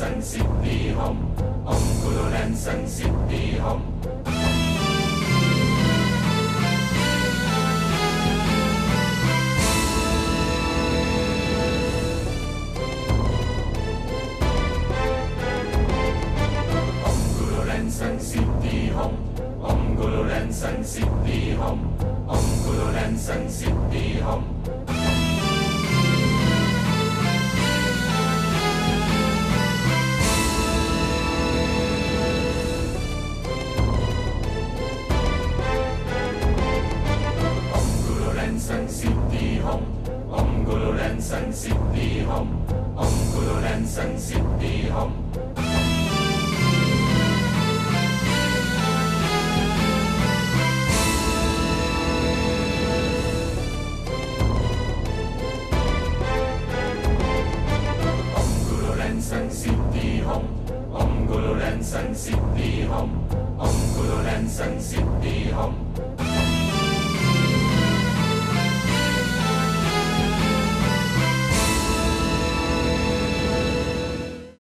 San Siddhi Hum. Om Guru Ren San Siddhi Hum. Om Guru Ren San Siddhi Hum. Om Guru Ren San Siddhi Hum. Om Guru Ren San Siddhi Hum. San Siddhi Hum. Om Guru Ren San Siddhi Hum. Om Guru Ren San Siddhi Hum. Om Guru Ren San Siddhi Hum. Om Guru Ren San Siddhi Hum. Om Guru Ren San Siddhi Hum.